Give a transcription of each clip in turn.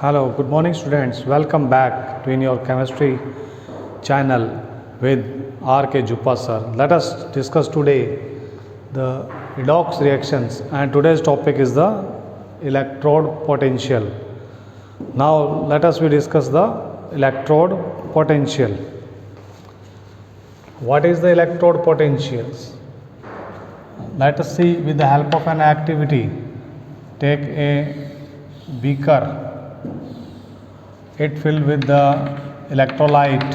Hello, good morning students. Welcome back to in your chemistry channel with R.K. Juppa sir. Let us discuss today the redox reactions and today's topic is the electrode potential. Now let us discuss the electrode potential. What is the electrode potentials? Let us see with the help of an activity. Take a beaker, it filled with the electrolyte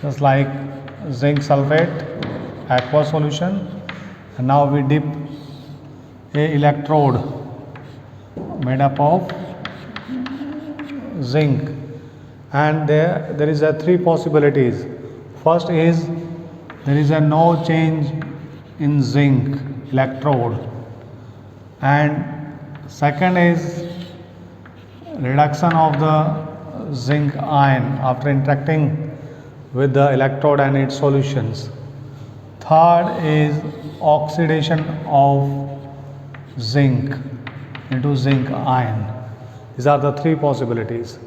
just like zinc sulfate aqua solution, and now we dip a electrode made up of zinc, and there is a three possibilities. First is there is a no change in zinc electrode, and second is reduction of the zinc ion after interacting with the electrode and its solutions. Third is oxidation of zinc into zinc ion. These are the three possibilities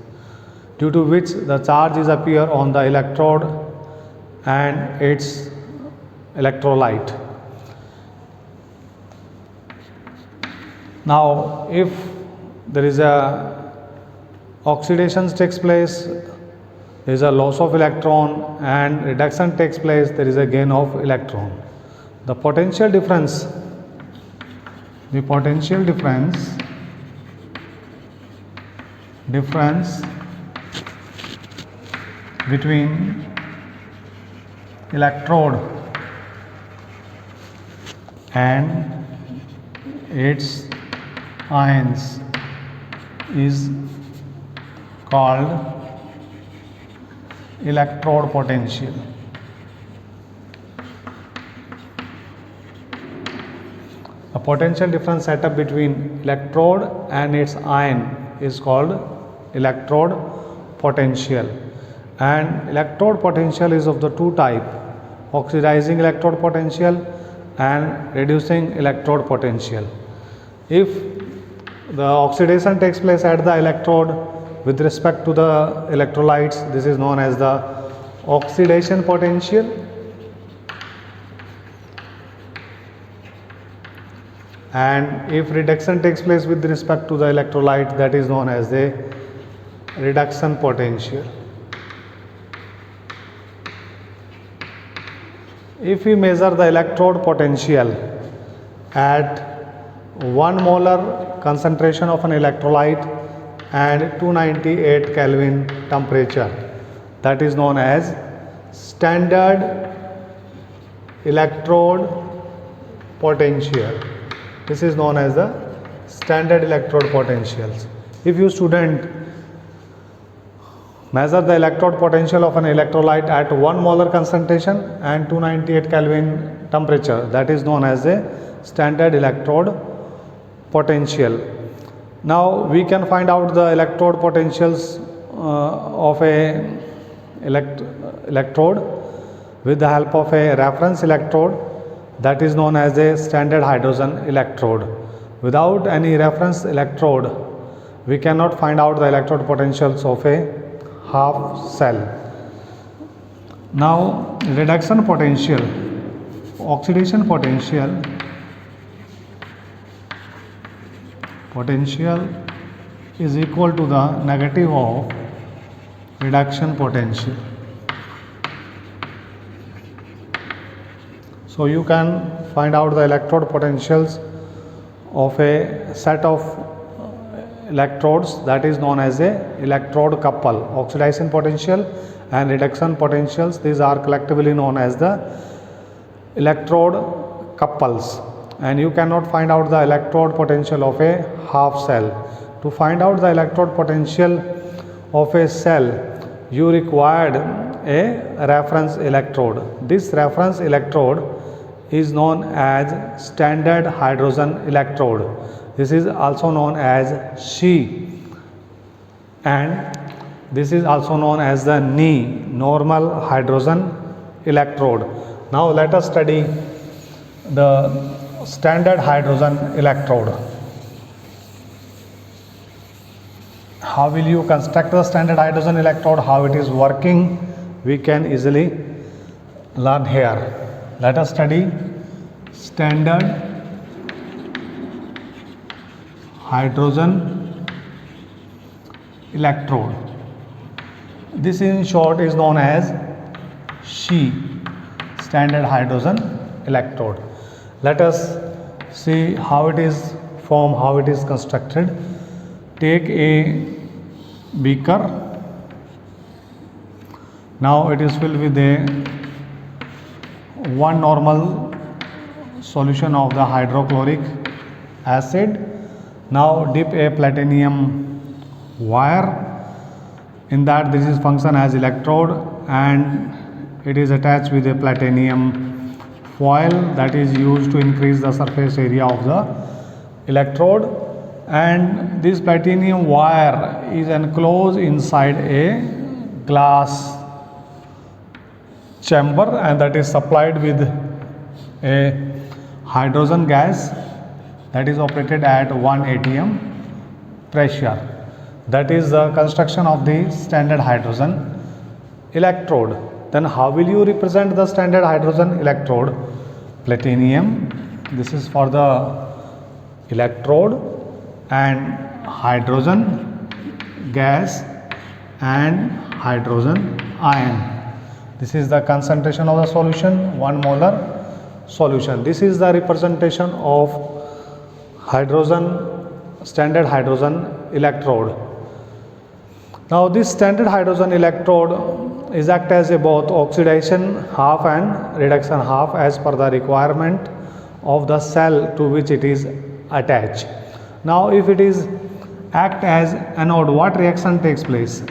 due to which the charges appear on the electrode and its electrolyte. Now if there is a oxidation takes place, there is a loss of electron, and reduction takes place, there is a gain of electron. The potential difference between electrode and its ions is called electrode potential. A potential difference set up between electrode and its ion is called electrode potential, and electrode potential is of the two type: oxidizing electrode potential and reducing electrode potential. If the oxidation takes place at the electrode with respect to the electrolytes, this is known as the oxidation potential, and if reduction takes place with respect to the electrolyte, that is known as the reduction potential. If we measure the electrode potential at 1 molar concentration of an electrolyte and 298 Kelvin temperature, that is known as standard electrode potential. This is known as the standard electrode potentials. If you student measure the electrode potential of an electrolyte at 1 molar concentration and 298 Kelvin temperature, that is known as a standard electrode potential. Now we can find out the electrode potentials of a electrode with the help of a reference electrode, that is known as a standard hydrogen electrode. Without any reference electrode, we cannot find out the electrode potentials of a half cell. Now reduction potential, oxidation potential is equal to the negative of reduction potential. So you can find out the electrode potentials of a set of electrodes, that is known as a electrode couple. Oxidation potential and reduction potentials, these are collectively known as the electrode couples, and you cannot find out the electrode potential of a half cell. To find out the electrode potential of a cell, you required a reference electrode. This reference electrode is known as standard hydrogen electrode. This is also known as SHE, and this is also known as the NE, normal hydrogen electrode. Now let us study the standard hydrogen electrode. how will you construct the standard hydrogen electrode, how it is working, we can easily learn here. Let us study standard hydrogen electrode. This in short is known as SHE, standard hydrogen electrode. Let us see how it is formed, how it is constructed. Take a beaker. Now it is filled with a 1 normal solution of the hydrochloric acid. Now dip a platinum wire. In that, this is function as electrode, and it is attached with a platinum foil that is used to increase the surface area of the electrode. And this platinum wire is enclosed inside a glass chamber, and that is supplied with a hydrogen gas that is operated at 1 atm pressure. That is the construction of the standard hydrogen electrode. Then how will you represent the standard hydrogen electrode? Platinum, this is for the electrode, and hydrogen gas and hydrogen ion. This is the concentration of the solution, 1 molar solution. This is the representation of standard hydrogen electrode. Now this standard hydrogen electrode is act as a both oxidation half and reduction half as per the requirement of the cell to which it is attached. Now if it is act as anode, what reaction takes place?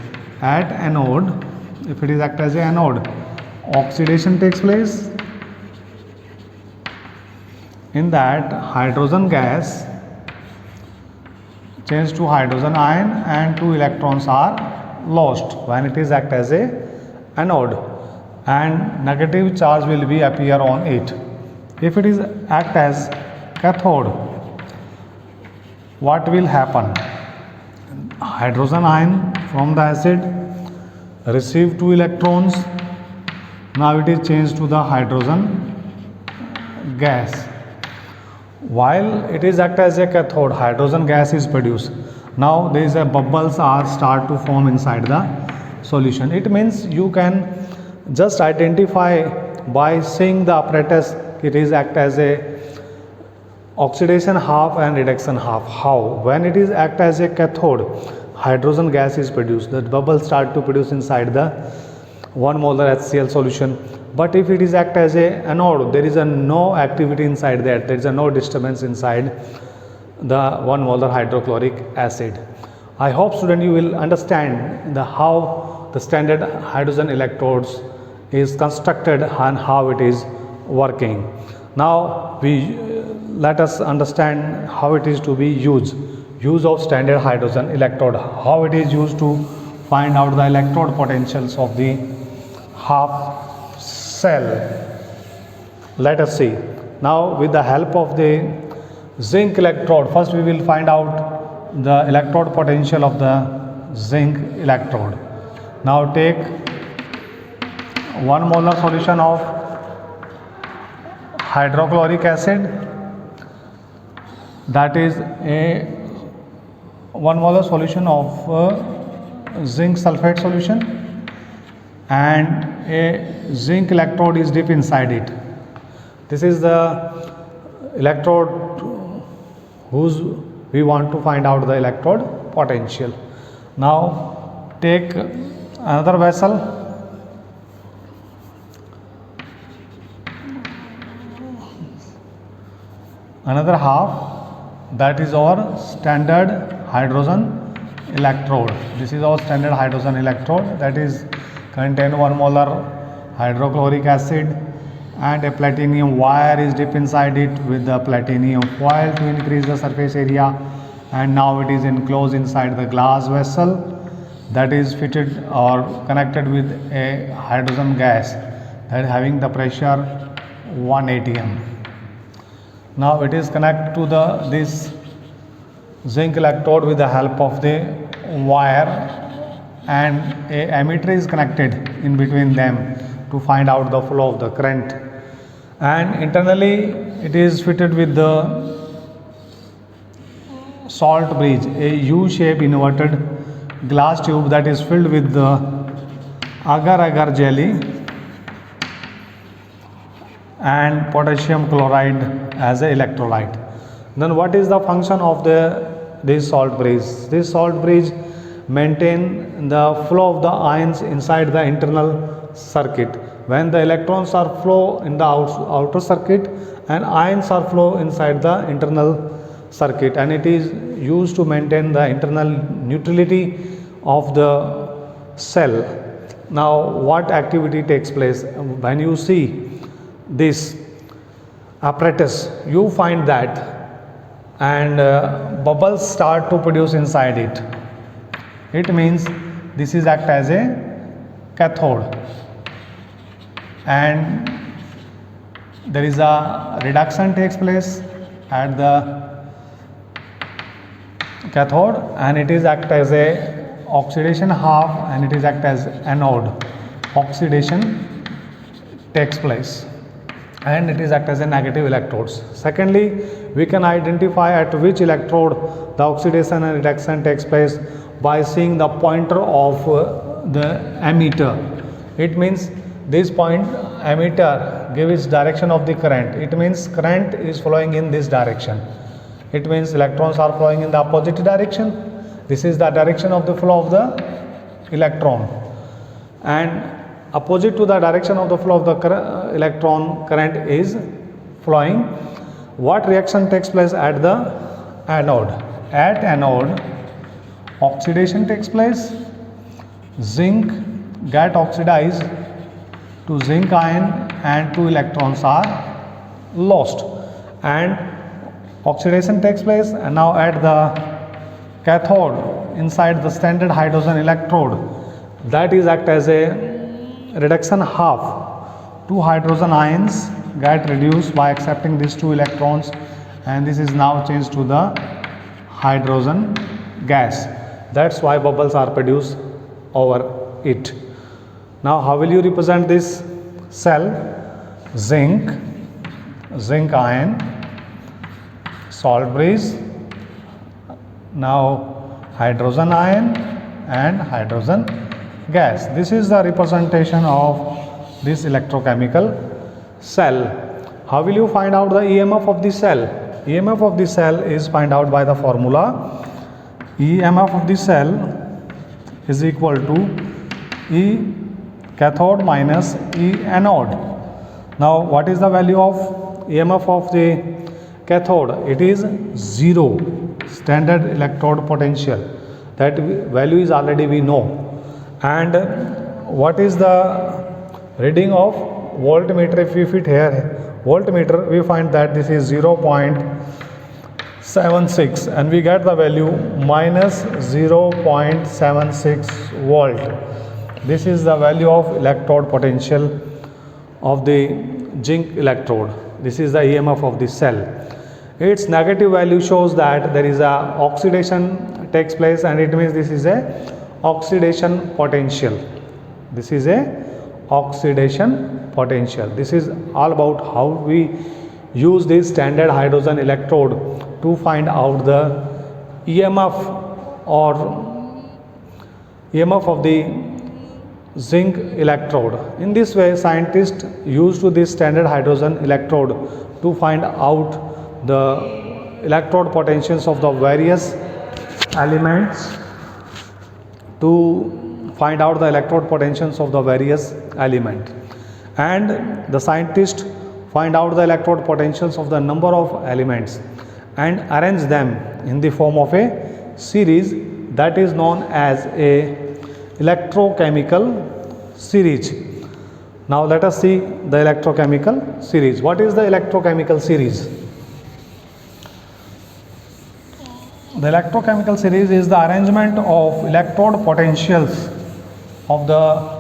At anode, if it is act as a anode, oxidation takes place. In that, hydrogen gas change to hydrogen ion and 2 electrons are lost when it is act as a anode, and negative charge will be appear on it. If it is act as cathode, what will happen? Hydrogen ion from the acid receive 2 electrons. Now it is changed to the hydrogen gas. While it is act as a cathode, hydrogen gas is produced. Now there is a bubbles are start to form inside the solution. It means you can just identify by seeing the apparatus, it is act as a oxidation half and reduction half. How? When it is act as a cathode, hydrogen gas is produced. The bubbles start to produce inside the 1 molar HCl solution. But if it is act as a anode, there is no activity inside that. There is no disturbance inside the 1 molar hydrochloric acid. I hope student you will understand how the standard hydrogen electrodes is constructed and how it is working. Now let us understand how it is to be used. Use of standard hydrogen electrode. How it is used to find out the electrode potentials of the half cell. Let us see. Now with the help of the zinc electrode, first we will find out the electrode potential of the zinc electrode. Now take 1 molar solution of hydrochloric acid, that is a 1 molar solution of zinc sulfate solution, and a zinc electrode is dipped inside it. This is the electrode whose we want to find out the electrode potential. Now take another vessel, another half, that is our standard hydrogen electrode. This is our standard hydrogen electrode, that is contain 1 molar hydrochloric acid, and a platinum wire is dipped inside it with the platinum foil to increase the surface area, and now it is enclosed inside the glass vessel that is fitted or connected with a hydrogen gas that is having the pressure 1 atm. Now it is connected to this zinc electrode with the help of the wire and a ammeter is connected in between them to find out the flow of the current, and internally it is fitted with the salt bridge, a U-shaped inverted glass tube that is filled with the agar-agar jelly and potassium chloride as an electrolyte. Then what is the function of this salt bridge? This salt bridge maintain the flow of the ions inside the internal circuit. When the electrons are flow in the outer circuit and ions are flow inside the internal circuit, and it is used to maintain the internal neutrality of the cell. Now what activity takes place when you see this apparatus? You find that and bubbles start to produce inside it. It means this is act as a cathode, and there is a reduction takes place at the cathode, and it is act as a oxidation half, and it is act as anode. Oxidation takes place and it is act as a negative electrodes. Secondly, we can identify at which electrode the oxidation and reduction takes place by seeing the pointer of the ammeter. It means this point ammeter gives direction of the current. It means current is flowing in this direction. It means electrons are flowing in the opposite direction. This is the direction of the flow of the electron, and opposite to the direction of the flow of the electron, current is flowing. What reaction takes place at the anode? At anode, oxidation takes place. Zinc get oxidized to zinc ion and 2 electrons are lost, and oxidation takes place. And now at the cathode, inside the standard hydrogen electrode, that is act as a reduction half. 2 hydrogen ions get reduced by accepting these 2 electrons, and this is now changed to the hydrogen gas. That's why bubbles are produced over it. Now how will you represent this cell? Zinc ion, salt bridge, now hydrogen ion and hydrogen gas. This is the representation of this electrochemical cell. How will you find out the EMF of the cell? EMF of the cell is find out by the formula. EMF of the cell is equal to E cathode minus E anode. Now what is the value of EMF of the cathode? It is 0, standard electrode potential. That value is already we know. And what is the reading of voltmeter? If we fit here voltmeter, we find that this is 0.76 and we get the value minus 0.76 volt. This is the value of electrode potential of the zinc electrode. This is the EMF of the cell. Its negative value shows that there is a oxidation takes place, and it means this is a oxidation potential. This is a oxidation potential. This is all about how we use this standard hydrogen electrode to find out the EMF or EMF of the zinc electrode. In this way, scientists used this standard hydrogen electrode to find out the electrode potentials of the various elements, to find out the electrode potentials of the various element, and the scientists find out the electrode potentials of the number of elements and arrange them in the form of a series that is known as a electrochemical series. Now let us see the electrochemical series. What is the electrochemical series? The electrochemical series is the arrangement of electrode potentials of the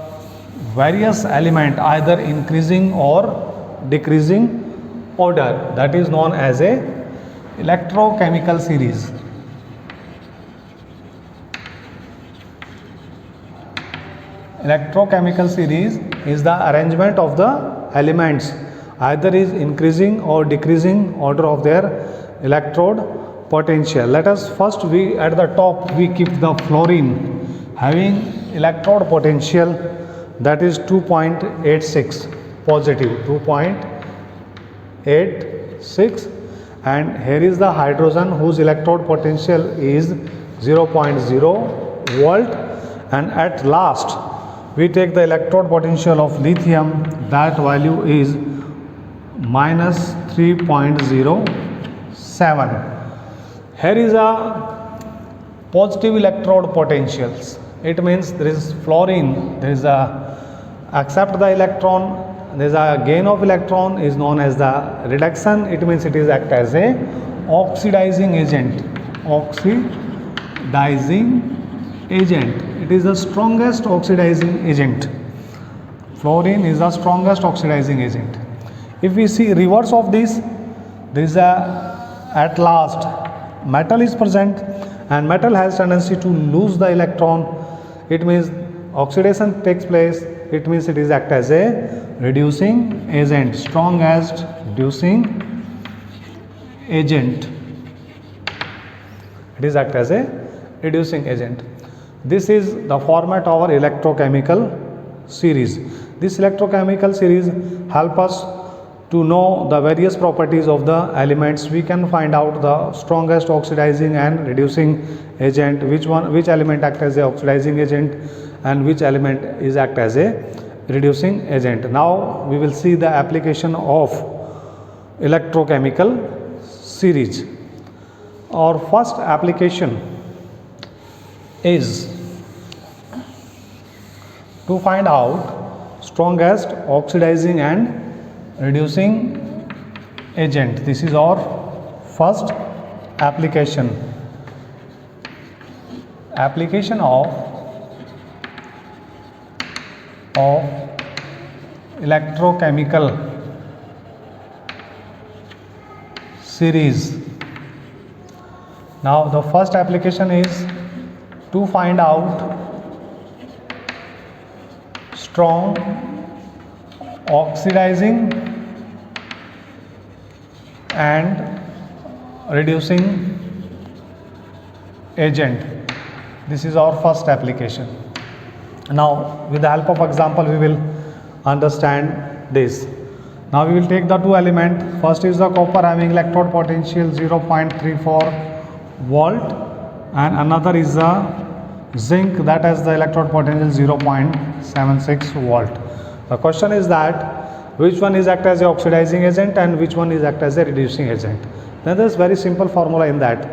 various element either increasing or decreasing order. That is known as a electrochemical series. electrochemical series is the arrangement of the elements, either is increasing or decreasing order of their electrode potential. Let us first, we at the top we keep the fluorine having electrode potential that is 2.86 positive, 2.86, and here is the hydrogen whose electrode potential is 0.0 volt, and at last we take the electrode potential of lithium, that value is minus 3.07. Here is a positive electrode potentials. It means there is fluorine, there is a accept the electron, there is a gain of electron is known as the reduction. It means it is act as a oxidizing agent. Oxidizing agent. It is the strongest oxidizing agent. Fluorine is the strongest oxidizing agent. If we see reverse of this, there is a at last metal is present, and metal has tendency to lose the electron. It means oxidation takes place. It means it is act as a reducing agent, strongest reducing agent. It is act as a reducing agent. This is the format of our electrochemical series. This electrochemical series help us to know the various properties of the elements. We can find out the strongest oxidizing and reducing agent, which element act as a oxidizing agent and which element is act as a reducing agent. Now we will see the application of electrochemical series. Our first application is to find out strongest oxidizing and reducing agent. This is our first application. Application of electrochemical series. Now the first application is to find out strong oxidizing and reducing agent. This is our first application. Now with the help of example we will understand this. Now we will take the two element. First is the copper having electrode potential 0.34 volt, and another is the zinc that has the electrode potential 0.76 volt. The question is that which one is act as a oxidizing agent and which one is act as a reducing agent. Then there is very simple formula in that.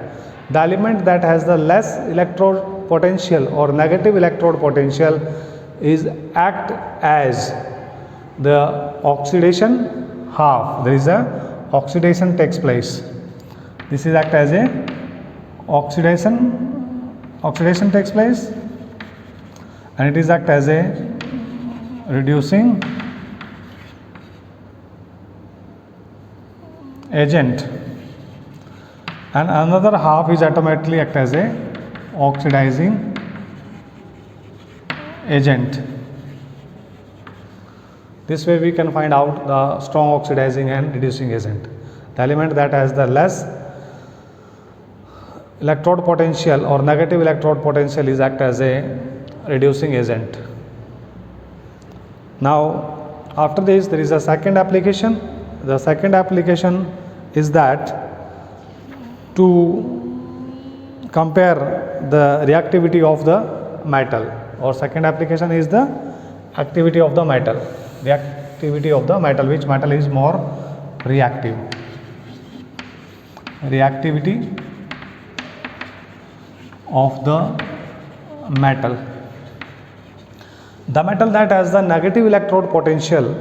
The element that has the less electrode potential or negative electrode potential is act as the oxidation half. There is a oxidation takes place. This is act as a oxidation takes place, and it is act as a reducing agent, and another half is automatically act as a oxidizing agent. This way we can find out the strong oxidizing and reducing agent. The element that has the less electrode potential or negative electrode potential is act as a reducing agent. Now after this there is a second application. The second application is that to compare the reactivity of the metal, or second application is the activity of the metal. Reactivity of the metal, which metal is more reactive. Reactivity of the metal. The metal that has the negative electrode potential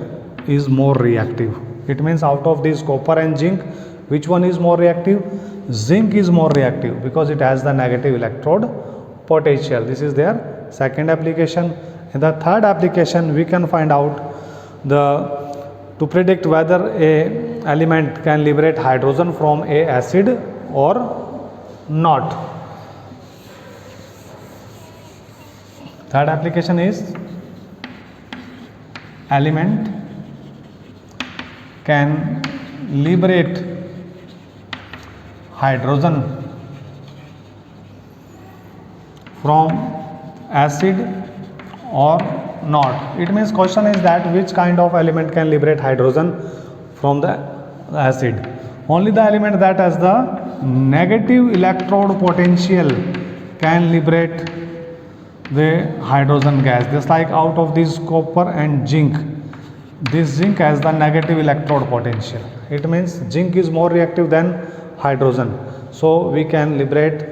is more reactive. It means out of these copper and zinc, which one is more reactive? Zinc is more reactive because it has the negative electrode potential. This is their second application. In the third application we can find out to predict whether a element can liberate hydrogen from a acid or not. Third application is element can liberate hydrogen from acid or not. It means question is that which kind of element can liberate hydrogen from the acid. Only the element that has the negative electrode potential can liberate the hydrogen gas. Just like out of this copper and zinc, this zinc has the negative electrode potential. It means zinc is more reactive than hydrogen. So we can liberate,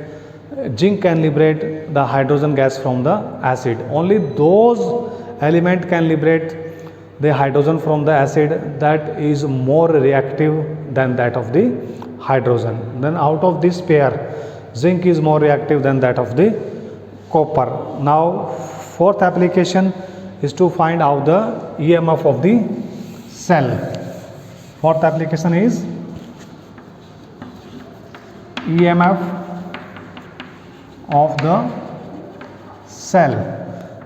zinc can liberate the hydrogen gas from the acid. Only those element can liberate the hydrogen from the acid that is more reactive than that of the hydrogen. Then out of this pair, zinc is more reactive than that of the copper. Now fourth application is to find out the EMF of the cell. Fourth application is EMF of the cell.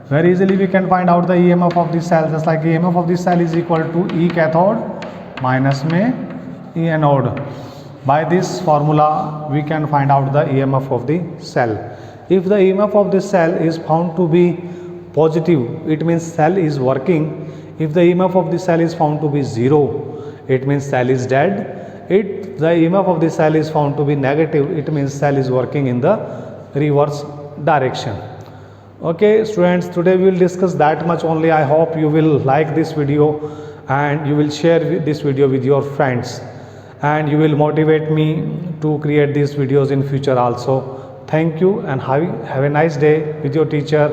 Very easily we can find out the EMF of the cell, just like EMF of the cell is equal to E cathode minus में E anode. By this formula we can find out the EMF of the cell. If the EMF of the cell is found to be positive, it means cell is working. If the EMF of the cell is found to be 0, it means cell is dead. If the EMF of the cell is found to be negative, it means cell is working in the reverse direction. Okay students, today we will discuss that much only. I hope you will like this video and you will share this video with your friends, and you will motivate me to create these videos in future also. Thank you and have a nice day with your teacher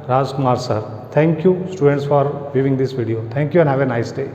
Rajkumar sir. Thank you students for viewing this video. Thank you and have a nice day.